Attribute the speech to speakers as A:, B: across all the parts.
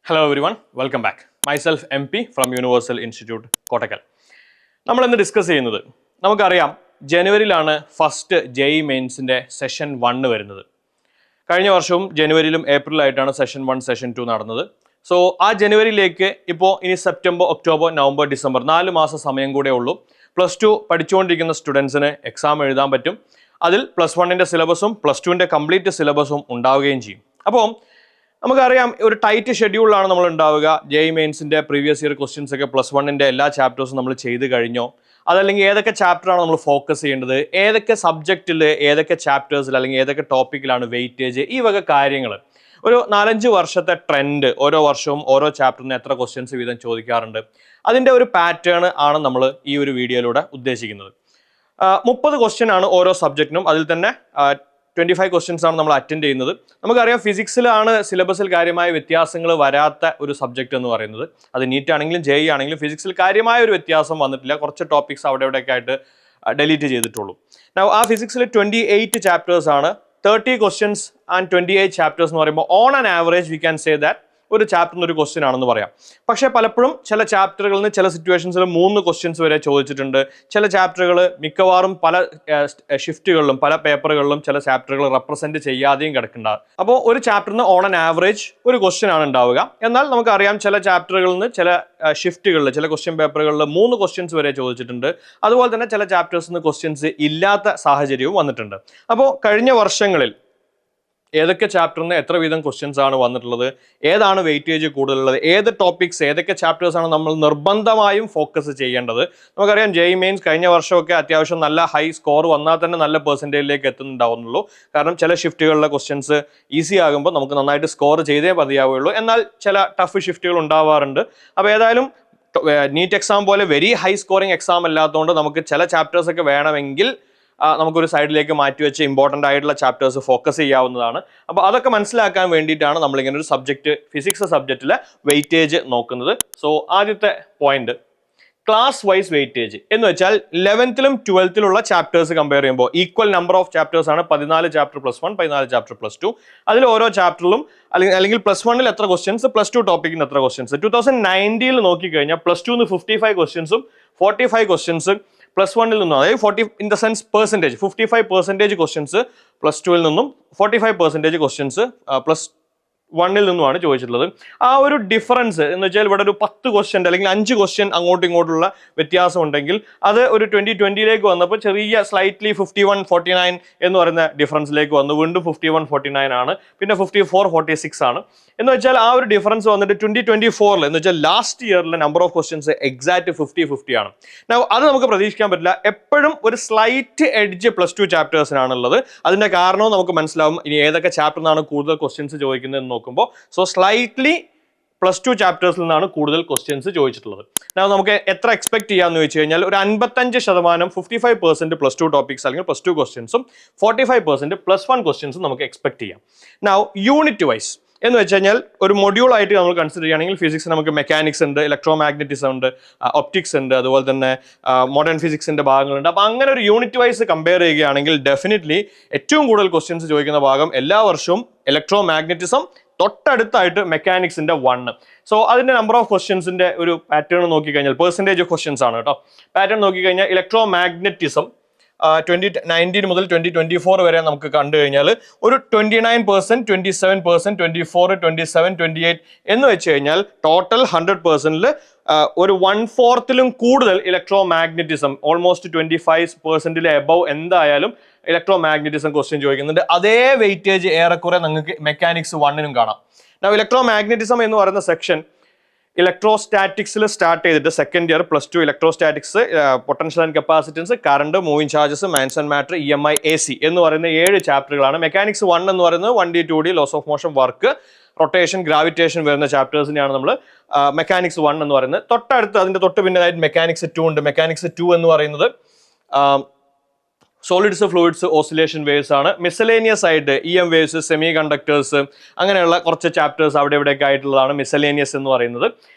A: Hello everyone, welcome back. Myself MP from Universal Institute, Kottakkal. നമ്മൾ ഇന്ന് discuss ചെയ്യുന്നത് നമുക്കറിയാം ജനുവരിയിലാണ് ഫസ്റ്റ് JEE മെയിൻസിൻ്റെ സെഷൻ 1 വരുന്നത്. കഴിഞ്ഞ വർഷവും ജനുവരിയിലും ഏപ്രിലായിട്ടാണ് സെഷൻ 1 സെഷൻ 2 നടന്നത്. സോ ആ ജനുവരിയിലേക്ക് ഇപ്പോൾ ഇനി സെപ്റ്റംബർ ഒക്ടോബർ നവംബർ ഡിസംബർ 4 മാസം സമയം കൂടെ ഉള്ളൂ. +2 പഠിച്ചുകൊണ്ടിരിക്കുന്ന സ്റ്റുഡൻസിന് എക്സാം എഴുതാൻ പറ്റും. അതിൽ +1ൻ്റെ സിലബസും +2ൻ്റെ കംപ്ലീറ്റ് സിലബസും ഉണ്ടാവുകയും ചെയ്യും. അപ്പോൾ നമുക്കറിയാം ഒരു ടൈറ്റ് ഷെഡ്യൂളാണ് നമ്മൾ ഉണ്ടാവുക. JEE മെയിൻസിൻ്റെ പ്രീവിയസ് ഇയർ ക്വസ്റ്റ്യൻസ് ഒക്കെ +1ൻ്റെ എല്ലാ ചാപ്റ്റേഴ്സും നമ്മൾ ചെയ്ത് കഴിഞ്ഞോ, അതല്ലെങ്കിൽ ഏതൊക്കെ ചാപ്റ്ററാണ് നമ്മൾ ഫോക്കസ് ചെയ്യേണ്ടത്, ഏതൊക്കെ സബ്ജക്റ്റിൽ ഏതൊക്കെ ചാപ്റ്റേഴ്സിൽ അല്ലെങ്കിൽ ഏതൊക്കെ ടോപ്പിക്കിലാണ് വെയിറ്റേജ്, ഈ വക കാര്യങ്ങൾ ഒരു 4-5 വർഷത്തെ ട്രെൻഡ്, ഓരോ വർഷവും ഓരോ ചാപ്റ്ററിന് എത്ര ക്വസ്റ്റ്യൻസ് വീതം ചോദിക്കാറുണ്ട്, അതിൻ്റെ ഒരു പാറ്റേൺ ആണ് നമ്മൾ ഈ ഒരു വീഡിയോയിലൂടെ ഉദ്ദേശിക്കുന്നത്. 30 ക്വസ്റ്റ്യൻ ആണ് ഓരോ സബ്ജക്റ്റിനും. അതിൽ തന്നെ 25 ക്വസ്റ്റ്യൻസ് ആണ് നമ്മൾ അറ്റൻഡ് ചെയ്യുന്നത്. നമുക്കറിയാം ഫിസിക്സിലാണ് സിലബസിൽ കാര്യമായ വ്യത്യാസങ്ങൾ വരാത്ത ഒരു സബ്ജക്റ്റ് എന്ന് പറയുന്നത്. അത് നീറ്റ് ആണെങ്കിലും JEE ആണെങ്കിലും ഫിസിക്സിൽ കാര്യമായ ഒരു വ്യത്യാസം വന്നിട്ടില്ല. കുറച്ച് ടോപ്പിക്സ് അവിടെ ഇവിടെയൊക്കെ ആയിട്ട് ഡെലീറ്റ് ചെയ്തിട്ടുള്ളൂ. ആ ഫിസിക്സിൽ 28 ചാപ്റ്റേഴ്സ് ആണ്. 30 ക്വസ്റ്റ്യൻസ് ആൻഡ് 28 ചാപ്റ്റേഴ്സ് എന്ന് പറയുമ്പോൾ on an average we can say that ഒരു ചാപ്റ്ററിന് ഒരു ക്വസ്റ്റ്യൻ ആണെന്ന് പറയാം. പക്ഷേ പലപ്പോഴും ചില ചാപ്റ്ററുകളിൽ നിന്ന് ചില സിറ്റുവേഷൻസിൽ 3 ക്വസ്റ്റ്യൻസ് വരെ ചോദിച്ചിട്ടുണ്ട്. ചില ചാപ്റ്ററുകൾ മിക്കവാറും പല ഷിഫ്റ്റുകളിലും പല പേപ്പറുകളിലും ചില ചാപ്റ്ററുകൾ റെപ്രസെന്റ് ചെയ്യാതെയും കിടക്കുന്നുണ്ടാവും. അപ്പോൾ ഒരു ചാപ്റ്ററിന് ഓൺ ആൻ ആവറേജ് ഒരു ക്വസ്റ്റ്യൻ ആണ് ഉണ്ടാവുക. എന്നാൽ നമുക്കറിയാം ചില ചാപ്റ്ററുകളിൽ നിന്ന് ചില ഷിഫ്റ്റുകളിൽ ചില ക്വസ്റ്റ്യൻ പേപ്പറുകളിൽ 3 ക്വസ്റ്റ്യൻസ് വരെ ചോദിച്ചിട്ടുണ്ട്. അതുപോലെ തന്നെ ചില ചാപ്റ്റേഴ്സിൽ നിന്ന് ക്വസ്റ്റ്യൻസ് ഇല്ലാത്ത സാഹചര്യവും വന്നിട്ടുണ്ട്. അപ്പോൾ കഴിഞ്ഞ വർഷങ്ങളിൽ ഏതൊക്കെ ചാപ്റ്ററിന് എത്ര വീതം ക്വസ്റ്റ്യൻസ് ആണ് വന്നിട്ടുള്ളത്, ഏതാണ് വെയിറ്റേജ് കൂടുതലുള്ളത്, ഏത് ടോപ്പിക്സ് ഏതൊക്കെ ചാപ്റ്റേഴ്സ് ആണ് നമ്മൾ നിർബന്ധമായും ഫോക്കസ് ചെയ്യേണ്ടത്. നമുക്കറിയാം JEE മെയിൻസ് കഴിഞ്ഞ വർഷമൊക്കെ അത്യാവശ്യം നല്ല ഹൈ സ്കോർ വന്നാൽ തന്നെ നല്ല പെർസെൻറ്റേജിലേക്ക് എത്തുന്നുണ്ടാവുന്നുള്ളൂ. കാരണം ചില ഷിഫ്റ്റുകളിലെ ക്വസ്റ്റ്യൻസ് ഈസി ആകുമ്പോൾ നമുക്ക് നന്നായിട്ട് സ്കോർ ചെയ്തേ മതിയാവുകയുള്ളൂ. എന്നാൽ ചില ടഫ് ഷിഫ്റ്റുകൾ ഉണ്ടാവാറുണ്ട്. അപ്പോൾ ഏതായാലും നീറ്റ് എക്സാം പോലെ വെരി ഹൈ സ്കോറിംഗ് എക്സാം അല്ലാത്തതുകൊണ്ട് നമുക്ക് ചില ചാപ്റ്റേഴ്സ് ഒക്കെ വേണമെങ്കിൽ നമുക്കൊരു സൈഡിലേക്ക് മാറ്റിവെച്ച് ഇമ്പോർട്ടൻ്റ് ആയിട്ടുള്ള ചാപ്റ്റേഴ്സ് ഫോക്കസ് ചെയ്യാവുന്നതാണ്. അപ്പോൾ അതൊക്കെ മനസ്സിലാക്കാൻ വേണ്ടിയിട്ടാണ് നമ്മളിങ്ങനെ ഒരു സബ്ജക്റ്റ് ഫിസിക്സ് സബ്ജക്റ്റിലെ വെയിറ്റേജ് നോക്കുന്നത്. സോ ആദ്യത്തെ പോയിന്റ് ക്ലാസ് വൈസ് വെയിറ്റേജ് എന്ന് വെച്ചാൽ 11th-ലും 12th-ലുള്ള ചാപ്റ്റേഴ്സ് കമ്പയർ ചെയ്യുമ്പോൾ ഈക്വൽ നമ്പർ ഓഫ് ചാപ്റ്റേഴ്സ് ആണ്. 14 ചാപ്റ്റർ +1, 14 ചാപ്റ്റർ +2. അതിൽ ഓരോ ചാപ്റ്ററിലും അല്ലെങ്കിൽ +1-ൽ എത്ര ക്വസ്റ്റ്യൻസ്, +2 ടോപ്പിക്കിന് എത്ര ക്വസ്റ്റ്യൻസ്. 2019 നോക്കിക്കഴിഞ്ഞാൽ +2-ന് 55 ക്വസ്റ്റ്യൻസും 45 ക്വസ്റ്റ്യൻസ് +1-ൽ നിന്നും, അതായത് 40 in the sense percentage 55% questions +2-ൽ നിന്നും 45% ക്വസ്റ്റ്യൻസ് +1-ൽ നിന്നുമാണ് ചോദിച്ചിട്ടുള്ളത്. ആ ഒരു ഡിഫറൻസ് എന്ന് വെച്ചാൽ ഇവിടെ ഒരു 10 ക്വസ്റ്റ്യൻ അല്ലെങ്കിൽ 5 ക്വസ്റ്റ്യൻ അങ്ങോട്ടും ഇങ്ങോട്ടുള്ള വ്യത്യാസം ഉണ്ടെങ്കിൽ അത് ഒരു 2020-ലേക്ക് വന്നപ്പോൾ ചെറിയ സ്ലൈറ്റ്ലി 51-49 എന്ന് പറയുന്ന ഡിഫറൻസിലേക്ക് വന്നു. വീണ്ടും 51-49 ആണ്, പിന്നെ 54-46 ആണ്. എന്ന് വെച്ചാൽ ആ ഒരു ഡിഫറൻസ് വന്നിട്ട് 2024-ൽ എന്ന് വെച്ചാൽ ലാസ്റ്റ് ഇയറിലെ നമ്പർ ഓഫ് ക്വസ്റ്റ്യൻസ് എക്സാക്ട് 50-50 ആണ്. അത് നമുക്ക് പ്രതീക്ഷിക്കാൻ പറ്റില്ല. എപ്പോഴും ഒരു സ്ലൈറ്റ് എഡ്ജ് +2 ചാപ്റ്റേഴ്സിനാണുള്ളത്. അതിന്റെ കാരണവും നമുക്ക് മനസ്സിലാവും. ഇനി ഏതൊക്കെ ചാപ്റ്ററിനാണ് കൂടുതൽ ക്വസ്റ്റ്യൻസ് ചോദിക്കുന്നത് എന്ന് നോക്കുമ്പോൾ സോ സ്ലൈറ്റ്ലി +2 ചാപ്റ്റേഴ്സിൽ നിന്നാണ് കൂടുതൽ ക്വസ്റ്റ്യൻസ് ചോദിച്ചിട്ടുള്ളത്. നമുക്ക് എത്ര എക്സ്പെക്ട് ചെയ്യാന്ന് ചോദിച്ചു കഴിഞ്ഞാൽ ഒരു 55% 55% +2 ടോപ്പിക്സ് അല്ലെങ്കിൽ +2 ക്വസ്റ്റ്യൻസും 45% +1 ക്വസ്റ്റ്യൻസും നമുക്ക് എക്സ്പെക്ട് ചെയ്യാം. യൂണിറ്റ് വൈസ് എന്ന് വെച്ച് കഴിഞ്ഞാൽ ഒരു മൊഡ്യൂൾ ആയിട്ട് നമ്മൾ കൺസിഡർ ചെയ്യുകയാണെങ്കിൽ ഫിസിക്സ് നമുക്ക് മെക്കാനിക്സ് ഉണ്ട്, ഇലക്ട്രോ മാഗ്നറ്റിസം ഉണ്ട്, ഒപ്റ്റിക്സ് ഉണ്ട്, അതുപോലെ തന്നെ മോഡേൺ ഫിസിക്സിന്റെ ഭാഗങ്ങളുണ്ട്. അപ്പോൾ അങ്ങനെ ഒരു യൂണിറ്റ് വൈസ് കമ്പയർ ചെയ്യുകയാണെങ്കിൽ ഡെഫിനറ്റ്ലി ഏറ്റവും കൂടുതൽ ക്വസ്റ്റ്യൻസ് ചോദിക്കുന്ന ഭാഗം എല്ലാ വർഷവും ഇലക്ട്രോ മാഗ്നറ്റിസം, തൊട്ടടുത്തായിട്ട് മെക്കാനിക്സിന്റെ 1. സോ അതിന്റെ നമ്പർ ഓഫ് ക്വസ്റ്റ്യൻസിന്റെ ഒരു പാറ്റേൺ നോക്കിക്കഴിഞ്ഞാൽ പെർസെൻറ്റേജ് ഓഫ് ക്വസ്റ്റ്യൻസ് ആണ് കേട്ടോ. പാറ്റേൺ നോക്കിക്കഴിഞ്ഞാൽ ഇലക്ട്രോ മാഗ്നറ്റിസം 2019 മുതൽ 2024 വരെ നമുക്ക് കണ്ടു കഴിഞ്ഞാൽ ഒരു 29%, 27%, 24, 27, 28 എന്ന് വെച്ച് കഴിഞ്ഞാൽ ടോട്ടൽ 100%-ൽ ഒരു 1/4-ലും കൂടുതൽ ഇലക്ട്രോ മാഗ്നറ്റിസം, ഓൾമോസ്റ്റ് 25%-ൽ എബവ് എന്തായാലും ഇലക്ട്രോ മാഗ്നറ്റിസം ക്വസ്റ്റ്യൻ ചോദിക്കുന്നുണ്ട്. അതേ വെയിറ്റേജ് ഏറെക്കുറെ നിങ്ങൾക്ക് മെക്കാനിക്സ് 1-നും കാണാം. ഇലക്ട്രോ മാഗ്നറ്റിസം എന്ന് പറയുന്ന സെക്ഷൻ ഇലക്ട്രോസ്റ്റാറ്റിക്സിൽ സ്റ്റാർട്ട് ചെയ്തിട്ട് second year +2 electrostatics, potential and capacitance, current, moving charges, man's and matter, EMI, AC എന്ന് പറയുന്ന 7 ചാപ്റ്ററുകളാണ്. മെക്കാനിക്സ് 1 എന്ന് പറയുന്നത് 1D, 2D, laws of motion, work, rotation, gravitation വരുന്ന ചാപ്റ്റേഴ്സിനെയാണ് നമ്മൾ മെക്കാനിക്സ് 1 എന്ന് പറയുന്നത്. തൊട്ടടുത്ത് അതിന്റെ തൊട്ട് പിന്നതായിട്ട് മെക്കാനിക്സ് 2 ഉണ്ട്. മെക്കാനിക്സ് 2 എന്ന് പറയുന്നത് സോളിഡ്സ്, ഫ്ലൂയിഡ്സ്, ഓസിലേഷൻ വേവ്സ് ആണ്. മിസലേനിയസ് ആയിട്ട് EM വേവ്സ്, സെമി കണ്ടക്ടേഴ്സ്, അങ്ങനെയുള്ള കുറച്ച് ചാപ്റ്റേഴ്സ് അവിടെ ഇവിടെയൊക്കെ ആയിട്ടുള്ളതാണ് മിസലേനിയസ് എന്ന് പറയുന്നത്.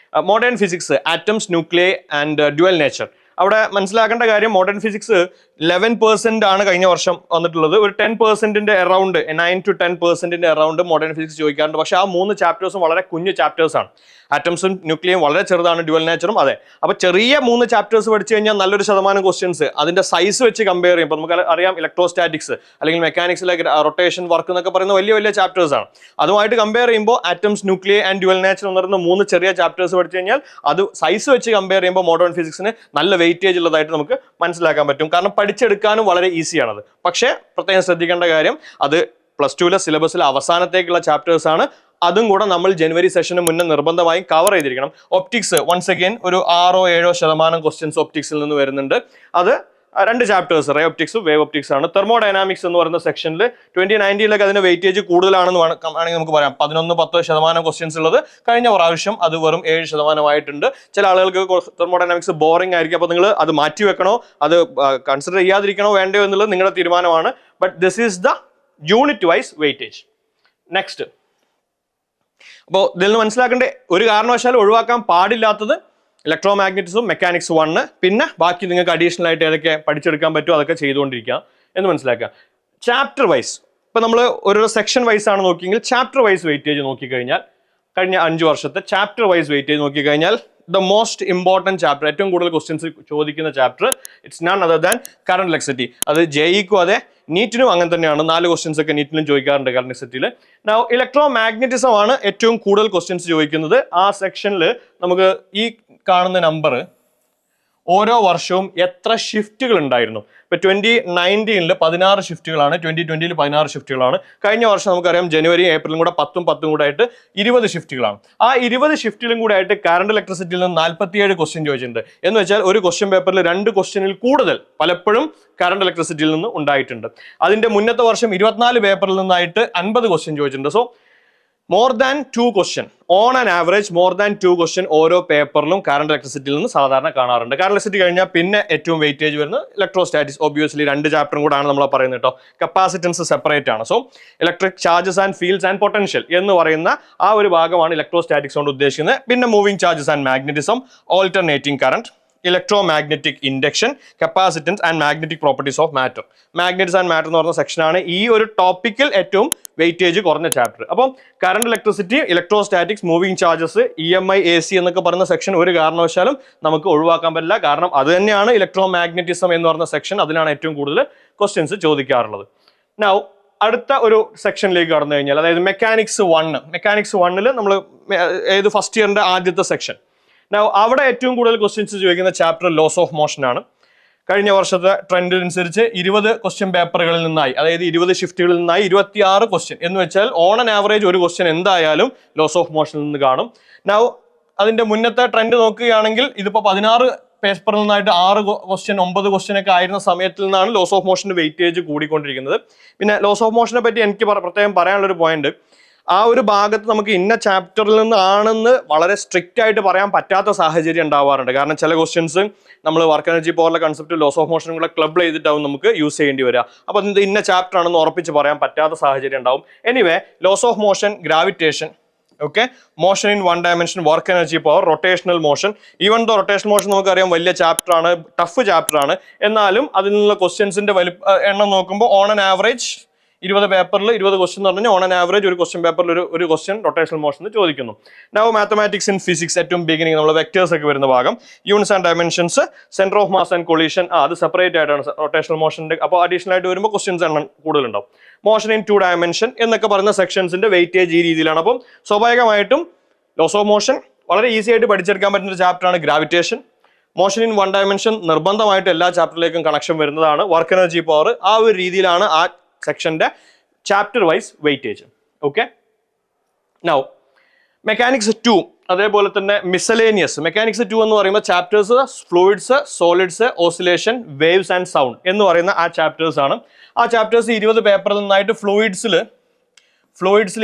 A: Modern physics, atoms, nuclear and dual nature. അവിടെ മനസ്സിലാക്കേണ്ട കാര്യം മോഡേൺ ഫിസിക്സ് 11% ആണ് കഴിഞ്ഞ വർഷം വന്നിട്ടുള്ളത്. ഒരു 10% around 9 to 10% around modern physics ചോദിക്കാറുണ്ട്. പക്ഷേ ആ 3 ചാപ്റ്റേഴ്സും വളരെ കുഞ്ഞു ചാപ്റ്റേഴ്സ് ആണ്. ആറ്റംസും ന്യൂക്ലിയം വളരെ ചെറുതാണ്, ഡ്യുവൽ നേച്ചറും അതെ. അപ്പോൾ ചെറിയ 3 ചാപ്റ്റേഴ്സ് പഠിച്ചു കഴിഞ്ഞാൽ നല്ലൊരു ശതമാനം ക്വസ്റ്റ്യൻസ് അതിന്റെ സൈസ് വെച്ച് കമ്പയർ ചെയ്യുമ്പോൾ നമുക്ക് അറിയാം ഇലക്ട്രോസ്റ്റാറ്റിക്സ് അല്ലെങ്കിൽ മെക്കാനിക്സിലെ റൊട്ടേഷൻ വർക്ക് എന്നൊക്കെ പറയുന്ന വലിയ വലിയ ചാപ്റ്റേഴ്സ് ആണ്. അതുമായിട്ട് കമ്പയർ ചെയ്യുമ്പോൾ atoms, nuclei and dual nature എന്ന് പറയുന്ന 3 ചെറിയ ചാപ്റ്റേഴ്സ് പഠിച്ചു കഴിഞ്ഞാൽ അത് സൈസ് വെച്ച് കമ്പയർ ചെയ്യുമ്പോൾ മോഡേൺ ഫിസിക്സിന് നല്ല വെയിറ്റേജ് ഉള്ളതായിട്ട് നമുക്ക് മനസ്സിലാക്കാൻ പറ്റും. കാരണം പഠിച്ചെടുക്കാനും വളരെ ഈസിയാണത്. പക്ഷേ പ്രത്യേകം ശ്രദ്ധിക്കേണ്ട കാര്യം അത് +2 സിലബസിലെ അവസാനത്തേക്കുള്ള ചാപ്റ്റേഴ്സ് ആണ്. അതും കൂടെ നമ്മൾ ജനുവരി സെഷന് മുന്നേ നിർബന്ധമായും കവർ ചെയ്തിരിക്കണം. ഒപ്റ്റിക്സ് വൺസ് അഗൈൻ ഒരു 6-7% ക്വസ്റ്റ്യൻസ് ഒപ്റ്റിക്സിൽ നിന്ന് വരുന്നുണ്ട്. അത് 2 ചാപ്റ്റേഴ്സ്, റേ ഒപ്റ്റിക്സും വേവ് ഒപ്റ്റിക്സ് ആണ്. തെർമോഡൈനാമിക്സ് എന്ന് പറയുന്ന സെക്ഷനിൽ 2019 അതിന്റെ വെയിറ്റേജ് കൂടുതലാണെന്ന് വേണമെങ്കിൽ നമുക്ക് പറയാം. 11-10% ക്വസ്റ്റ്യൻസ് ഉള്ളത്. കഴിഞ്ഞ പ്രാവശ്യം അത് വെറും 7% ആയിട്ടുണ്ട്. ചില ആളുകൾക്ക് തെർമോഡൈനാമിക്സ് ബോറിംഗ് ആയിരിക്കും. അപ്പോൾ നിങ്ങൾ അത് മാറ്റി വെക്കണോ, അത് കൺസിഡർ ചെയ്യാതിരിക്കണോ വേണ്ടയോ എന്നുള്ളത് നിങ്ങളുടെ തീരുമാനമാണ്. But this is the unit wise weightage. Next, അപ്പോൾ ഇതിൽ നിന്ന് മനസ്സിലാക്കേണ്ട ഒരു കാരണവശാലും ഒഴിവാക്കാൻ പാടില്ലാത്തത് ഇലക്ട്രോ മാഗ്നറ്റിക്സും മെക്കാനിക്സ് 1, പിന്നെ ബാക്കി നിങ്ങൾക്ക് അഡീഷണൽ ആയിട്ട് ഏതൊക്കെ പഠിച്ചെടുക്കാൻ പറ്റുമോ അതൊക്കെ ചെയ്തുകൊണ്ടിരിക്കുക എന്ന് മനസ്സിലാക്കുക. ചാപ്റ്റർ വൈസ് ഇപ്പം നമ്മൾ ഒരു സെക്ഷൻ വൈസ് ആണ് നോക്കിയെങ്കിൽ ചാപ്റ്റർ വൈസ് വെയിറ്റേജ് നോക്കിക്കഴിഞ്ഞാൽ കഴിഞ്ഞ 5 വർഷത്തെ ചാപ്റ്റർ വൈസ് വെയിറ്റേജ് നോക്കിക്കഴിഞ്ഞാൽ ദ മോസ്റ്റ് ഇമ്പോർട്ടൻറ്റ് ചാപ്റ്റർ, ഏറ്റവും കൂടുതൽ ക്വസ്റ്റ്യൻസ് ചോദിക്കുന്ന chapter, it's none other than current electricity. അത് ജെഇക്കും അതെ നീറ്റിനും അങ്ങനെ തന്നെയാണ്. 4 ക്വസ്റ്റ്യൻസ് ഒക്കെ നീറ്റിലും ചോദിക്കാറുണ്ട് കറണ്ട് ഇലക്ട്രിസിറ്റിയിൽ. നൗ ഇലക്ട്രോ മാഗ്നറ്റിസം ആണ് ഏറ്റവും കൂടുതൽ ക്വസ്റ്റ്യൻസ് ചോദിക്കുന്നത്. ആ സെക്ഷനിൽ നമുക്ക് ഈ കാണുന്ന നമ്പർ ഓരോ വർഷവും എത്ര ഷിഫ്റ്റുകൾ ഉണ്ടായിരുന്നു. ഇപ്പൊ 2019 16 ഷിഫ്റ്റുകളാണ്, 2020 16 ഷിഫ്റ്റുകളാണ്. കഴിഞ്ഞ വർഷം നമുക്കറിയാം ജനുവരി ഏപ്രിലും കൂടെ 10 കൂടെ ആയിട്ട് 20 ഷിഫ്റ്റുകളാണ്. ആ 20 ഷിഫ്റ്റിലും കൂടെ ആയിട്ട് കറണ്ട് ഇലക്ട്രിസിറ്റിയിൽ നിന്ന് 47 ക്വസ്റ്റ്യൻ ചോദിച്ചിട്ടുണ്ട്. എന്ന് വെച്ചാൽ ഒരു ക്വസ്റ്റ്യൻ പേപ്പറിൽ 2 ക്വസ്റ്റ്യനിൽ കൂടുതൽ പലപ്പോഴും കറണ്ട് ഇലക്ട്രിസിറ്റിയിൽ നിന്ന് ഉണ്ടായിട്ടുണ്ട്. അതിന്റെ മുന്നത്തെ വർഷം 24 പേപ്പറിൽ നിന്നായിട്ട് 50 ക്വസ്റ്റ്യൻ ചോദിച്ചിട്ടുണ്ട്. So more than 2 question on an average, more than 2 question ഓരോ പേപ്പറിലും കറണ്ട് ഇലക്ട്രിസിറ്റിയിൽ നിന്ന് സാധാരണ കാണാറുണ്ട്. കറണ്ട് ഇലക്ട്രിസിറ്റി കഴിഞ്ഞാൽ പിന്നെ ഏറ്റവും വെയിറ്റേജ് വരുന്നത് ഇലക്ട്രോസ്റ്റാറ്റിക്സ്. ഒബ്വിയസ്ലി 2 ചാപ്റ്ററും കൂടാണ് നമ്മൾ പറയുന്നത് കേട്ടോ. കപ്പാസിറ്റൻസ് സെപ്പറേറ്റ് ആണ്. So electric charges and fields and potential എന്ന് പറയുന്ന ആ ഒരു ഭാഗമാണ് ഇലക്ട്രോസ്റ്റാറ്റിക്സ് കൊണ്ട് ഉദ്ദേശിക്കുന്നത്. പിന്നെ moving charges and magnetism, alternating current, electromagnetic induction, capacitance and magnetic properties of matter. Magnetics and matter എന്ന് പറഞ്ഞ സെക്ഷനാണ് ഈ ഒരു ടോപ്പിക്കിൽ ഏറ്റവും വെയിറ്റേജ് കുറഞ്ഞ ചാപ്റ്റർ. അപ്പം current electricity, electrostatics, moving charges, EMI, AC എന്നൊക്കെ പറയുന്ന സെക്ഷൻ ഒരു കാരണവശാലും നമുക്ക് ഒഴിവാക്കാൻ പറ്റില്ല. കാരണം അത് തന്നെയാണ് ഇലക്ട്രോ മാഗ്നറ്റിസം എന്ന് പറഞ്ഞ സെക്ഷൻ. അതിലാണ് ഏറ്റവും കൂടുതൽ ക്വസ്റ്റ്യൻസ് ചോദിക്കാറുള്ളത്. നൗ അടുത്ത ഒരു സെക്ഷനിലേക്ക് കടന്നു കഴിഞ്ഞാൽ, അതായത് മെക്കാനിക്സ് 1. മെക്കാനിക്സ് 1 നമ്മൾ ഏത് ഫസ്റ്റ് ഇയറിന്റെ ആദ്യത്തെ സെക്ഷൻ. അവിടെ ഏറ്റവും കൂടുതൽ ക്വസ്റ്റ്യൻസ് ചോദിക്കുന്ന ചാപ്റ്റർ ലോസ് ഓഫ് മോഷൻ ആണ്. കഴിഞ്ഞ വർഷത്തെ ട്രെൻഡിനനുസരിച്ച് 20 ക്വസ്റ്റ്യൻ പേപ്പറുകളിൽ നിന്നായി, അതായത് 20 ഷിഫ്റ്റുകളിൽ നിന്നായി 26 ക്വസ്റ്റ്യൻ. എന്ന് വെച്ചാൽ ഓൺ ആൻ ആവറേജ് ഒരു ക്വസ്റ്റ്യൻ എന്തായാലും ലോസ് ഓഫ് മോഷനിൽ നിന്ന് കാണും. നൗ അതിന്റെ മുന്നത്തെ ട്രെൻഡ് നോക്കുകയാണെങ്കിൽ ഇതിപ്പോൾ 16 പേപ്പറിൽ നിന്നായിട്ട് 6 ക്വസ്റ്റ്യൻ 9 ക്വസ്റ്റ്യൻ ഒക്കെ ആയിരുന്ന സമയത്തിൽ നിന്നാണ് ലോസ് ഓഫ് മോഷന്റെ വെയിറ്റേജ് കൂടിക്കൊണ്ടിരിക്കുന്നത്. പിന്നെ ലോസ് ഓഫ് മോഷനെ പറ്റി എനിക്ക് പ്രത്യേകം പറയാനുള്ളൊരു പോയിന്റ്, ആ ഒരു ഭാഗത്ത് നമുക്ക് ഇന്ന ചാപ്റ്ററിൽ നിന്നാണെന്ന് വളരെ സ്ട്രിക്റ്റ് ആയിട്ട് പറയാൻ പറ്റാത്ത സാഹചര്യം ഉണ്ടാവാറുണ്ട്. കാരണം ചില ക്വസ്റ്റ്യൻസ് നമ്മൾ വർക്ക് എനർജി പോലുള്ള കൺസെപ്റ്റ് ലോസ് ഓഫ് മോഷനും കൂടെ ക്ലബ് ചെയ്തിട്ടാവും നമുക്ക് യൂസ് ചെയ്യേണ്ടി വരിക. അപ്പോൾ ഇത് ഇന്ന ചാപ്റ്റർ ആണെന്ന് ഉറപ്പിച്ച് പറയാൻ പറ്റാത്ത സാഹചര്യം ഉണ്ടാവും. Anyway, laws of motion, gravitation, okay, motion in 1 dimension, work energy power, rotational motion. Even though rotational motion നമുക്കറിയാം വലിയ ചാപ്റ്റർ ആണ്, ടഫ് ചാപ്റ്റർ ആണ്. എന്നാലും അതിൽ നിന്നുള്ള ക്വസ്റ്റ്യൻസിന്റെ എണ്ണം നോക്കുമ്പോൾ ഓൺ ആൻ ആവറേജ് 20 പേപ്പറിൽ 20 ക്വസ്റ്റ്യൻ എന്ന് പറഞ്ഞാൽ ഓൺ ആൻ ആവറേജ് ഒരു ക്വസ്റ്റ്യൻ പേപ്പറിൽ ഒരു ക്വസ്റ്റ്യൻ റൊട്ടേഷണൽ മോഷൻ ചോദിക്കുന്നു. നൗ മാത്തമാറ്റിക്സ് ഇൻ ഫിസിക്സ്, ഏറ്റവും ബിഗിനിങ് നമ്മൾ വെക്ടേഴ്സ് ഒക്കെ വരുന്ന ഭാഗം, units and dimensions, centre of mass and collision, അത് സെപ്പറേറ്റ് ആയിട്ടാണ് റൊട്ടേഷണൽ മോഷന്റെ. അപ്പോൾ അഡീഷണൽ ആയിട്ട് വരുമ്പോൾ ക്വസ്റ്റ്യൻസ് എണ്ണം കൂടുതലുണ്ടാവും. മോഷൻ ഇൻ 2 ഡയമെൻഷൻ എന്നൊക്കെ പറയുന്ന സെക്ഷൻസിന്റെ വെയിറ്റേജ് ഈ രീതിയിലാണ്. അപ്പം സ്വാഭാവികമായിട്ടും ലോസ് ഓഫ് മോഷൻ വളരെ ഈസി ആയിട്ട് പഠിച്ചെടുക്കാൻ പറ്റുന്ന ഒരു ചാപ്റ്ററാണ് ഗ്രാവിറ്റേഷൻ. മോഷൻ ഇൻ 1 ഡയമെൻഷൻ നിർബന്ധമായിട്ട് എല്ലാ ചാപ്റ്ററിലേക്കും കണക്ഷൻ വരുന്നതാണ്. വർക്ക് എനർജി പവർ, ആ ഒരു രീതിയിലാണ് ആ സെക്ഷന്റെ chapter wise weightage. Okay, now mechanics 2 അതേപോലെ തന്നെ മിസലേനിയസ്. മെക്കാനിക്സ് 2 എന്ന് പറയുമ്പോൾ chapters fluids, solids, oscillation, waves and sound എന്ന് പറയുന്ന ആ ചാപ്റ്റേഴ്സ് ആണ്. ആ ചാപ്റ്റേഴ്സ് 20 പേപ്പറിൽ നിന്നായിട്ട് ഫ്ലൂയിഡ്സിൽ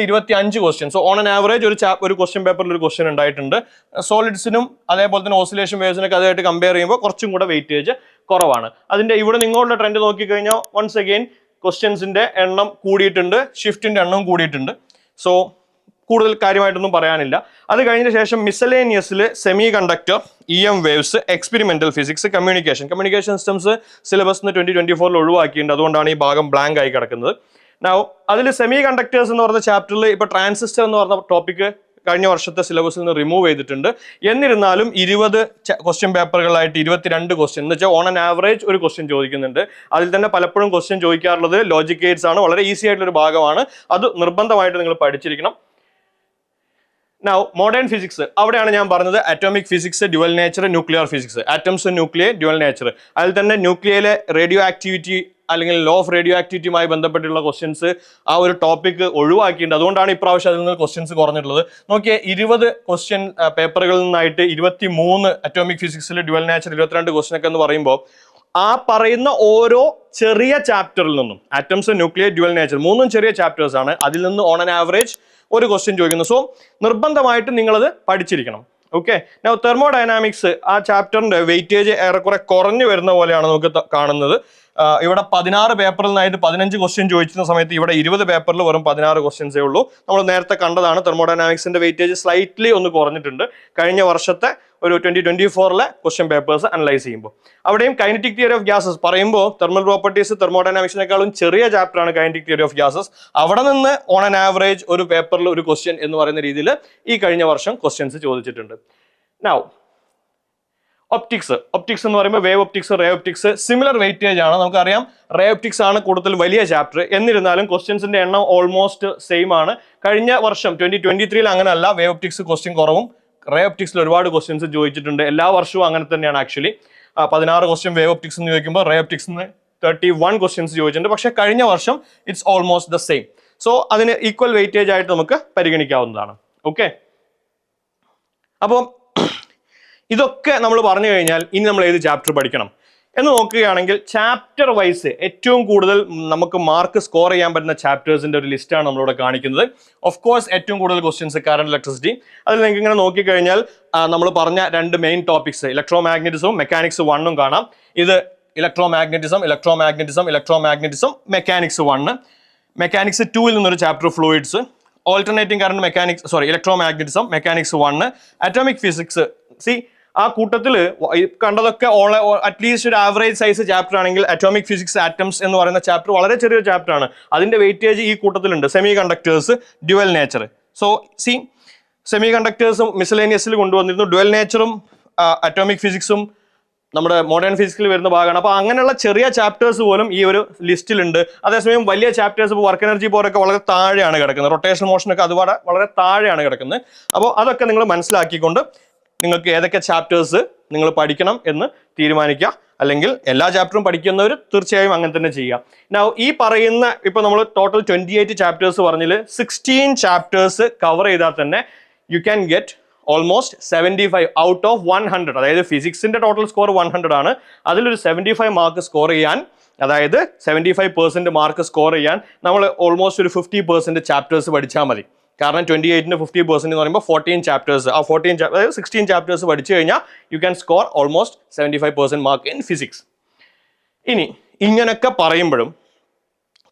A: 25 question. So on an average ഒരു ക്വസ്റ്റ്യൻ പേപ്പറിൽ ഒരു ക്വസ്റ്റ്യൻ ഉണ്ടായിട്ടുണ്ട്. സോളിഡ്സിനും അതേപോലെ തന്നെ ഓസിലേഷൻ വേവ്സിനൊക്കെ അതുമായിട്ട് കമ്പയർ ചെയ്യുമ്പോൾ കുറച്ചും കൂടെ വെയിറ്റേജ് കുറവാണ്. അതിന്റെ ഇവിടെ നിങ്ങളുടെ ട്രെൻഡ് നോക്കിക്കഴിഞ്ഞാൽ വൺസ് അഗെയിൻ ക്വസ്റ്റ്യൻസിന്റെ എണ്ണം കൂടിയിട്ടുണ്ട്, ഷിഫ്റ്റിന്റെ എണ്ണം കൂടിയിട്ടുണ്ട്. സോ കൂടുതൽ കാര്യമായിട്ടൊന്നും പറയാനില്ല. അത് കഴിഞ്ഞ ശേഷം മിസലേനിയസിൽ semiconductor, EM waves, experimental physics, communication systems syllabus 2024 ഒഴിവാക്കിയിട്ടുണ്ട്. അതുകൊണ്ടാണ് ഈ ഭാഗം ബ്ലാങ്ക് ആയി കിടക്കുന്നത്. അതിൽ സെമി കണ്ടക്ടേഴ്സ് എന്ന് പറഞ്ഞ ചാപ്റ്ററിൽ ഇപ്പൊ ട്രാൻസിസ്റ്റർ എന്ന് പറഞ്ഞ ടോപ്പിക് കഴിഞ്ഞ വർഷത്തെ സിലബസിൽ നിന്ന് റിമൂവ് ചെയ്തിട്ടുണ്ട്. എന്നിരുന്നാലും 20 ക്വസ്റ്റ്യൻ പേപ്പറുകളായിട്ട് 22 ക്വസ്റ്റ്യൻ എന്ന് വെച്ചാൽ ഓൺ ആൻ ആവറേജ് ഒരു ക്വസ്റ്റ്യൻ ചോദിക്കുന്നുണ്ട്. അതിൽ തന്നെ പലപ്പോഴും ക്വസ്റ്റ്യൻ ചോദിക്കാറുള്ളത് ലോജിക് ഗേറ്റ്സ് ആണ്. വളരെ ഈസി ആയിട്ടുള്ള ഒരു ഭാഗമാണ്. അത് നിർബന്ധമായിട്ട് നിങ്ങൾ പഠിച്ചിരിക്കണം. മോഡേൺ ഫിസിക്സ്, അവിടെയാണ് ഞാൻ പറഞ്ഞത് atomic physics, dual nature, nuclear physics, atoms, nuclear, dual nature. അതിൽ തന്നെ ന്യൂക്ലിയയിലെ റേഡിയോ ആക്ടിവിറ്റി അല്ലെങ്കിൽ ലോ ഓഫ് റേഡിയോ ആക്ടിവിറ്റിയുമായി ബന്ധപ്പെട്ടുള്ള ക്വസ്റ്റ്യൻസ് ആ ഒരു ടോപ്പിക് ഒഴിവാക്കിയിട്ടുണ്ട്. അതുകൊണ്ടാണ് ഇപ്രാവശ്യം അതിൽ നിന്ന് ക്വസ്റ്റ്യൻസ് കുറഞ്ഞിട്ടുള്ളത്. നോക്കിയേ, 20 ക്വസ്റ്റ്യൻ പേപ്പറുകളിൽ നിന്നായിട്ട് 23 അറ്റോമിക് ഫിസിക്സിൽ, ഡ്യുവൽ നേച്ചർ 22 ക്വസ്റ്റ്യൻ ഒക്കെ എന്ന് പറയുമ്പോൾ ആ പറയുന്ന ഓരോ ചെറിയ ചാപ്റ്ററിൽ നിന്നും ആറ്റംസ്, ന്യൂക്ലിയർ, ഡ്യുവൽ നേച്ചർ 3 ചെറിയ ചാപ്റ്റേഴ്സ് ആണ്. അതിൽ നിന്ന് ഓൺ ആൻ ആവറേജ് ഒരു ക്വസ്റ്റ്യൻ ചോദിക്കുന്നു. സോ നിർബന്ധമായിട്ട് നിങ്ങളത് പഠിച്ചിരിക്കണം. ഓക്കെ, തെർമോഡൈനാമിക്സ് ആ ചാപ്റ്ററിന്റെ വെയിറ്റേജ് ഏറെക്കുറെ കുറഞ്ഞു വരുന്ന പോലെയാണ് നമുക്ക് കാണുന്നത്. ഇവിടെ 16 പേപ്പറിൽ നിന്നായിട്ട് 15 ക്വസ്റ്റ്യൻ ചോദിച്ചിരുന്ന സമയത്ത് ഇവിടെ 20 പേപ്പറിൽ വെറും 16 ക്വസ്റ്റ്യൻസേ ഉള്ളൂ. നമ്മൾ നേരത്തെ കണ്ടതാണ് തെർമോഡൈനാമിക്സിന്റെ വെയിറ്റേജ് സ്ലൈറ്റ്ലി ഒന്ന് കുറഞ്ഞിട്ടുണ്ട് കഴിഞ്ഞ വർഷത്തെ ഒരു 2024 ക്വസ്റ്റ്യൻ പേപ്പേഴ്സ് അനലൈസ് ചെയ്യുമ്പോൾ. അവിടെയും കൈനറ്റിക് തിയറി ഓഫ് ഗ്യാസസ് പറയുമ്പോൾ തെർമൽ പ്രോപ്പർട്ടീസ് തെർമോഡൈനാമിക്സിനേക്കാളും ചെറിയ ചാപ്റ്ററാണ് കൈനറ്റിക് തിയറി ഓഫ് ഗ്യാസസ്. അവിടെ നിന്ന് ഓൺ ആൻ ആവറേജ് ഒരു പേപ്പറിൽ ഒരു ക്വസ്റ്റ്യൻ എന്ന് പറയുന്ന രീതിയിൽ ഈ കഴിഞ്ഞ വർഷം ക്വസ്റ്റ്യൻസ് ചോദിച്ചിട്ടുണ്ട്. നൗ ഒപ്റ്റിക്സ് എന്ന് പറയുമ്പോൾ wave optics, ray optics similar weightage ആണ്. നമുക്കറിയാം റേ ഒപ്റ്റിക്സ് ആണ് കൂടുതൽ വലിയ ചാപ്റ്റർ. എന്നിരുന്നാലും ക്വസ്റ്റ്യൻസിന്റെ എണ്ണം ഓൾമോസ്റ്റ് സെയിം ആണ്. കഴിഞ്ഞ വർഷം 2023 അങ്ങനെയല്ല, വേവ് ഒപ്റ്റിക്സ് ക്വസ്റ്റ്യൻ കുറവും റേ ഒപ്റ്റിക്സിൽ ഒരുപാട് ക്വസ്റ്റ്യൻസ് ചോദിച്ചിട്ടുണ്ട്. എല്ലാ വർഷവും അങ്ങനെ തന്നെയാണ്. ആക്ച്വലി 16 ക്വസ്റ്റ്യൻ വേവ് ഒപ്റ്റിക്സ് എന്ന് ചോദിക്കുമ്പോൾ റേ ഒപ്റ്റിക്സിന് 31 ക്വസ്റ്റ്യൻസ് ചോദിച്ചിട്ടുണ്ട്. പക്ഷേ കഴിഞ്ഞ വർഷം it's almost the same. So അതിന് ഈക്വൽ വെയിറ്റേജ് ആയിട്ട് നമുക്ക് പരിഗണിക്കാവുന്നതാണ്. ഓക്കെ, അപ്പോൾ ഇതൊക്കെ നമ്മൾ പറഞ്ഞു കഴിഞ്ഞാൽ ഇനി നമ്മൾ ഏത് ചാപ്റ്റർ പഠിക്കണം എന്ന് നോക്കുകയാണെങ്കിൽ ചാപ്റ്റർ വൈസ് ഏറ്റവും കൂടുതൽ നമുക്ക് മാർക്ക് സ്കോർ ചെയ്യാൻ പറ്റുന്ന ചാപ്റ്റേഴ്സിന്റെ ഒരു ലിസ്റ്റാണ് നമ്മളിവിടെ കാണിക്കുന്നത്. ഓഫ് കോഴ്സ് ഏറ്റവും കൂടുതൽ ക്വസ്റ്റ്യൻസ് കറന്റ് ഇലക്ട്രിസിറ്റി. അതിൽ നിങ്ങൾക്ക് ഇങ്ങനെ നോക്കിക്കഴിഞ്ഞാൽ നമ്മൾ പറഞ്ഞ 2 മെയിൻ ടോപ്പിക്സ് ഇലക്ട്രോ മാഗ്നറ്റിസവും മെക്കാനിക്സ് 1 കാണാം. ഇത് ഇലക്ട്രോ മാഗ്നറ്റിസം, മെക്കാനിക്സ് 1. മെക്കാനിക്സ് 2 നിന്നൊരു chapter fluids, alternating current electro magnetism, mechanics 1, atomic physics. ആ കൂട്ടത്തിൽ കണ്ടതൊക്കെ അറ്റ്ലീസ്റ്റ് ഒരു ആവറേജ് സൈസ് ചാപ്റ്റർ ആണെങ്കിൽ അറ്റോമിക് ഫിസിക്സ്, ആറ്റംസ് എന്ന് പറയുന്ന ചാപ്റ്റർ വളരെ ചെറിയൊരു ചാപ്റ്റർ ആണ്. അതിന്റെ വെയിറ്റേജ് ഈ കൂട്ടത്തിലുണ്ട്. Semiconductors, dual nature. So സെമി കണ്ടക്ടേഴ്സും മിസലേനിയസിൽ കൊണ്ടുവന്നിരുന്നു. ഡ്യുവൽ നേച്ചറും അറ്റോമിക് ഫിസിക്സും നമ്മുടെ മോഡേൺ ഫിസിക്സിൽ വരുന്ന ഭാഗമാണ്. അപ്പോൾ അങ്ങനെയുള്ള ചെറിയ ചാപ്റ്റേഴ്സ് പോലും ഈ ഒരു ലിസ്റ്റിലുണ്ട്. അതേസമയം വലിയ ചാപ്റ്റേഴ്സ് ഇപ്പോൾ വർക്ക് എനർജി പോലൊക്കെ വളരെ താഴെയാണ് കിടക്കുന്നത്. റൊട്ടേഷൻ മോഷനൊക്കെ അതുപോലെ വളരെ താഴെയാണ് കിടക്കുന്നത്. അപ്പോൾ അതൊക്കെ നിങ്ങൾ മനസ്സിലാക്കിക്കൊണ്ട് നിങ്ങൾക്ക് ഏതൊക്കെ ചാപ്റ്റേഴ്സ് നിങ്ങൾ പഠിക്കണം എന്ന് തീരുമാനിക്കുക. അല്ലെങ്കിൽ എല്ലാ ചാപ്റ്ററും പഠിക്കുന്നവർ തീർച്ചയായും അങ്ങനെ തന്നെ ചെയ്യാം. ഈ പറയുന്ന ഇപ്പോൾ നമ്മൾ ടോട്ടൽ 28 ചാപ്റ്റേഴ്സ് പറഞ്ഞതിൽ 16 ചാപ്റ്റേഴ്സ് കവർ ചെയ്താൽ തന്നെ you can get almost 75 out of 100. അതായത് ഫിസിക്സിന്റെ ടോട്ടൽ സ്കോർ 100 ആണ്. അതിലൊരു 75 മാർക്ക് സ്കോർ ചെയ്യാൻ, അതായത് 75% മാർക്ക് സ്കോർ ചെയ്യാൻ നമ്മൾ ഓൾമോസ്റ്റ് ഒരു 50% ചാപ്റ്റേഴ്സ് പഠിച്ചാൽ മതി. കാരണം 28ന് 50% എന്ന് പറയുമ്പോൾ 14 ചാപ്റ്റേഴ്സ്. ആ 16 ചാപ്റ്റേഴ്സ് പഠിച്ചു കഴിഞ്ഞാൽ you can score almost 75% mark in physics. ഇനി ഇങ്ങനെയൊക്കെ പറയുമ്പോഴും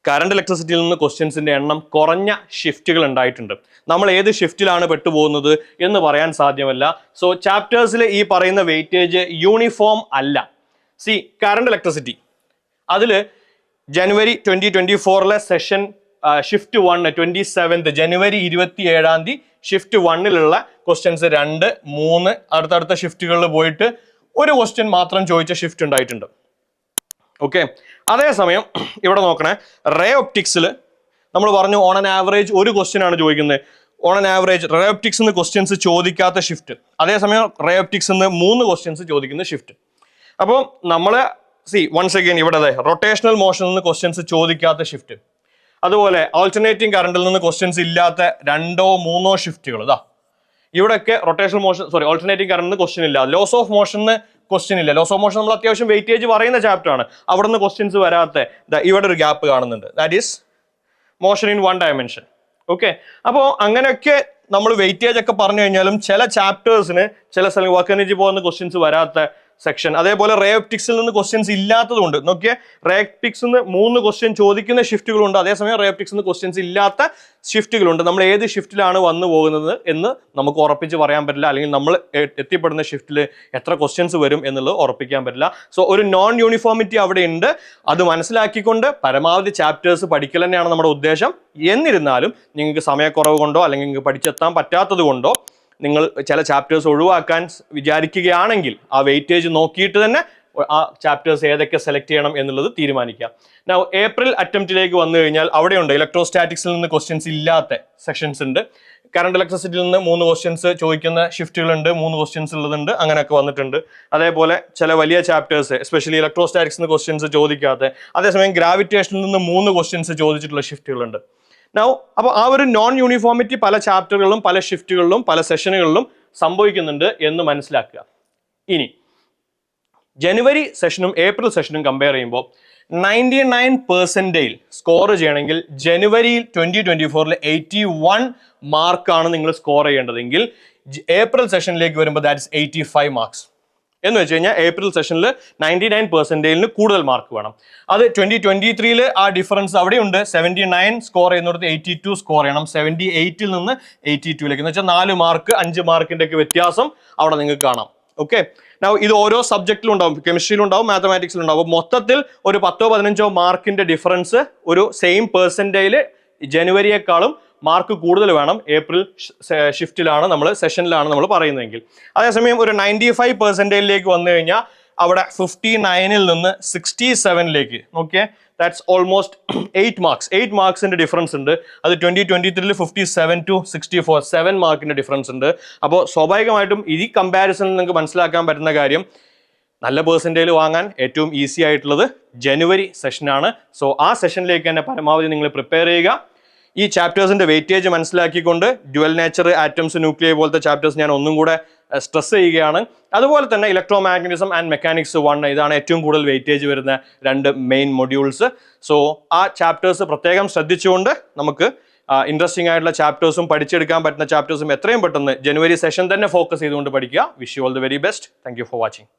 A: കറണ്ട് ഇലക്ട്രിസിറ്റിയിൽ നിന്ന് ക്വസ്റ്റ്യൻസിന്റെ എണ്ണം കുറഞ്ഞ ഷിഫ്റ്റുകൾ ഉണ്ടായിട്ടുണ്ട്. നമ്മൾ ഏത് ഷിഫ്റ്റിലാണ് പെട്ടുപോകുന്നത് എന്ന് പറയാൻ സാധ്യമല്ല. സോ ചാപ്റ്റേഴ്സിൽ ഈ പറയുന്ന വെയിറ്റേജ് യൂണിഫോം അല്ല. കറണ്ട് ഇലക്ട്രിസിറ്റി അതിൽ ജനുവരി 2024 സെഷൻ ഷിഫ്റ്റ് 1 27 ജനുവരി 27 ഷിഫ്റ്റ് 1 ക്വസ്റ്റ്യൻസ് 2, 3 അടുത്തടുത്ത ഷിഫ്റ്റുകളിൽ പോയിട്ട് ഒരു ക്വസ്റ്റ്യൻ മാത്രം ചോദിച്ച ഷിഫ്റ്റ് ഉണ്ടായിട്ടുണ്ട്. ഓക്കെ, അതേസമയം ഇവിടെ നോക്കണേ, റേ ഒപ്റ്റിക്സിൽ നമ്മൾ പറഞ്ഞു ഓൺ ആൻ ആവറേജ് ഒരു ക്വസ്റ്റ്യൻ ആണ് ചോദിക്കുന്നത്. On an average ray optics നിന്ന് ക്വസ്റ്റ്യൻസ് ചോദിക്കാത്ത ഷിഫ്റ്റ്, അതേസമയം റേ ഒപ്റ്റിക്സ് നിന്ന് 3 ക്വസ്റ്റ്യൻസ് ചോദിക്കുന്ന ഷിഫ്റ്റ്. അപ്പോൾ നമ്മൾ വൺസ് അഗൈൻ ഇവിടെ റൊട്ടേഷണൽ മോഷനിൽ നിന്ന് ക്വസ്റ്റ്യൻസ് ചോദിക്കാത്ത ഷിഫ്റ്റ്, അതുപോലെ ഓൾട്ടർനേറ്റിംഗ് കറണ്ടിൽ നിന്ന് ക്വസ്റ്റ്യൻസ് ഇല്ലാത്ത 2 or 3 ഷിഫ്റ്റുകൾ. ഇവിടെയൊക്കെ റൊട്ടേഷണൽ മോഷൻ ഓൾട്ടർനേറ്റിംഗ് കറണ്ടിൽ നിന്ന് ക്വസ്റ്റ്യൻ ഇല്ല. ലോസ് ഓഫ് മോഷന് ക്വസ്റ്റ്യൻ ഇല്ല. ലോസ് ഓഫ് മോഷൻ നമ്മൾ അത്യാവശ്യം വെയിറ്റേജ് പറയുന്ന ചാപ്റ്റർ ആണ്. അവിടെ നിന്ന് ക്വസ്റ്റ്യൻസ് വരാത്ത ഇവിടെ ഒരു ഗ്യാപ്പ് കാണുന്നുണ്ട്. That is motion in 1 dimension. Okay, അപ്പോൾ അങ്ങനെയൊക്കെ നമ്മൾ വെയിറ്റേജ് ഒക്കെ പറഞ്ഞു കഴിഞ്ഞാലും ചില ചാപ്റ്റേഴ്സിന് ചില സ്ഥലം വർക്ക് എനർജി പോകുന്ന ക്വസ്റ്റ്യൻസ് വരാത്ത സെക്ഷൻ. അതേപോലെ റേ ഒപ്റ്റിക്സിൽ നിന്ന് ക്വസ്റ്റ്യൻസ് ഇല്ലാത്തതുകൊണ്ട് നോക്കിയേ, റേ ഒപ്റ്റിക്സ് നിന്ന് 3 ക്വസ്റ്റ്യൻ ചോദിക്കുന്ന ഷിഫ്റ്റുകളുണ്ട്, അതേസമയം റേ ഒപ്റ്റിക്സ് നിന്ന് ക്വസ്റ്റ്യൻസ് ഇല്ലാത്ത ഷിഫ്റ്റുകളുണ്ട്. നമ്മൾ ഏത് ഷിഫ്റ്റിലാണ് വന്നു പോകുന്നത് എന്ന് നമുക്ക് ഉറപ്പിച്ച് പറയാൻ പറ്റില്ല, അല്ലെങ്കിൽ നമ്മൾ എത്തിപ്പെടുന്ന ഷിഫ്റ്റിൽ എത്ര ക്വസ്റ്റ്യൻസ് വരും എന്നുള്ളത് ഉറപ്പിക്കാൻ പറ്റില്ല. സോ ഒരു നോൺ യൂണിഫോമിറ്റി അവിടെ ഉണ്ട്. അത് മനസ്സിലാക്കിക്കൊണ്ട് പരമാവധി ചാപ്റ്റേഴ്സ് പഠിക്കൽ തന്നെയാണ് നമ്മുടെ ഉദ്ദേശം. എന്നിരുന്നാലും നിങ്ങൾക്ക് സമയക്കുറവ് കൊണ്ടോ അല്ലെങ്കിൽ നിങ്ങൾക്ക് പഠിച്ചെത്താൻ പറ്റാത്തത് കൊണ്ടോ നിങ്ങൾ ചില ചാപ്റ്റേഴ്സ് ഒഴിവാക്കാൻ വിചാരിക്കുകയാണെങ്കിൽ ആ വെയിറ്റേജ് നോക്കിയിട്ട് തന്നെ ആ ചാപ്റ്റേഴ്സ് ഏതൊക്കെ സെലക്ട് ചെയ്യണം എന്നുള്ളത് തീരുമാനിക്കാം. നൗ ഏപ്രിൽ അറ്റംപ്റ്റിലേക്ക് വന്നു കഴിഞ്ഞാൽ അവിടെയുണ്ട് ഇലക്ട്രോസ്റ്റാറ്റിക്സിൽ നിന്ന് ക്വസ്റ്റ്യൻസ് ഇല്ലാത്ത സെക്ഷൻസ് ഉണ്ട്. കറണ്ട് ഇലക്ട്രിസിറ്റിയിൽ നിന്ന് 3 ക്വസ്റ്റ്യൻസ് ചോദിക്കുന്ന ഷിഫ്റ്റുകളുണ്ട്, 3 ക്വസ്റ്റ്യൻസ് ഉള്ളതുണ്ട്, അങ്ങനെയൊക്കെ വന്നിട്ടുണ്ട്. അതേപോലെ ചില വലിയ ചാപ്റ്റേഴ്സ് എസ്പെഷ്യലി ഇലക്ട്രോസ്റ്റാറ്റിക്സ് നിന്ന് ക്വസ്റ്റ്യൻസ് ചോദിക്കാത്ത, അതേസമയം ഗ്രാവിറ്റേഷനിൽ നിന്ന് 3 ക്വസ്റ്റ്യൻസ് ചോദിച്ചിട്ടുള്ള ഷിഫ്റ്റുകളുണ്ട്. നൗ അപ്പോൾ ആ ഒരു നോൺ യൂണിഫോമിറ്റി പല ചാപ്റ്ററുകളിലും പല ഷിഫ്റ്റുകളിലും പല സെഷനുകളിലും സംഭവിക്കുന്നുണ്ട് എന്ന് മനസ്സിലാക്കുക. ഇനി ജനുവരി സെഷനും ഏപ്രിൽ സെഷനും കമ്പയർ ചെയ്യുമ്പോൾ 99% സ്കോർ ചെയ്യണമെങ്കിൽ ജനുവരിയിൽ 2024 81 മാർക്കാണ് നിങ്ങൾ സ്കോർ ചെയ്യേണ്ടതെങ്കിൽ ഏപ്രിൽ സെഷനിലേക്ക് വരുമ്പോൾ ദാറ്റ്സ് 85 മാർക്സ്. എന്ന് വെച്ച് കഴിഞ്ഞാൽ ഏപ്രിൽ സെഷനിൽ 99% കൂടുതൽ മാർക്ക് വേണം. അത് 2023 ആ ഡിഫറൻസ് അവിടെയുണ്ട്. 79 സ്കോർ ചെയ്യുന്നിടത്ത് 82 സ്കോർ ചെയ്യണം. 78 നിന്ന് 82 എന്ന് വെച്ചാൽ 4 മാർക്ക് 5 മാർക്കിന്റെ ഒക്കെ വ്യത്യാസം അവിടെ നിങ്ങൾക്ക് കാണാം. ഓക്കെ, ഇത് ഓരോ സബ്ജക്റ്റിലും ഉണ്ടാവും, കെമിസ്ട്രിയിലും ഉണ്ടാവും, മാത്തമാറ്റിക്സിലും ഉണ്ടാവും. മൊത്തത്തിൽ ഒരു 10-15 മാർക്കിന്റെ ഡിഫറൻസ് ഒരു സെയിം പെർസെൻറ്റേജിൽ ജനുവരിയേക്കാളും മാർക്ക് കൂടുതൽ വേണം ഏപ്രിൽ ഷിഫ്റ്റിലാണ് നമ്മൾ സെഷനിലാണ് നമ്മൾ പറയുന്നതെങ്കിൽ. അതേസമയം ഒരു 95% വന്നു കഴിഞ്ഞാൽ അവിടെ 59 നിന്ന് 67 ഓക്കെ, ദാറ്റ്സ് ഓൾമോസ്റ്റ് 8 മാർക്സിന്റെ ഡിഫറൻസ് ഉണ്ട്. അത് 2023 57 to 64 7 മാർക്കിന്റെ ഡിഫറൻസ് ഉണ്ട്. അപ്പോൾ സ്വാഭാവികമായിട്ടും ഈ കമ്പാരിസണിൽ നിങ്ങൾക്ക് മനസ്സിലാക്കാൻ പറ്റുന്ന കാര്യം നല്ല പെർസെൻറ്റേജ് വാങ്ങാൻ ഏറ്റവും ഈസി ആയിട്ടുള്ളത് ജനുവരി സെഷനാണ്. സോ ആ സെഷനിലേക്ക് തന്നെ പരമാവധി നിങ്ങൾ പ്രിപ്പയർ ചെയ്യുക. ഈ ചാപ്റ്റേഴ്സിന്റെ വെയിറ്റേജ് മനസ്സിലാക്കിക്കൊണ്ട് ഡ്യുവൽ നേച്ചർ, ആറ്റംസ്, ന്യൂക്ലിയർ പോലത്തെ ചാപ്റ്റേഴ്സ് ഞാൻ ഒന്നും കൂടെ സ്ട്രെസ് ചെയ്യുകയാണ്. അതുപോലെ തന്നെ ഇലക്ട്രോ മാഗ്നറ്റിസം ആൻഡ് മെക്കാനിക്സ് 1 ഇതാണ് ഏറ്റവും കൂടുതൽ വെയിറ്റേജ് വരുന്ന 2 മെയിൻ മൊഡ്യൂൾസ്. സോ ആ ചാപ്റ്റേഴ്സ് പ്രത്യേകം ശ്രദ്ധിച്ചുകൊണ്ട് നമുക്ക് ഇൻട്രസ്റ്റിംഗ് ആയിട്ടുള്ള ചാപ്റ്റേഴ്സും പഠിച്ചെടുക്കാൻ പറ്റുന്ന ചാപ്റ്റേഴ്സും എത്രയും പെട്ടെന്ന് ജനുവരി സെഷൻ തന്നെ ഫോക്കസ് ചെയ്തുകൊണ്ട് പഠിക്കുക. Wish you all the very best. Thank you for watching.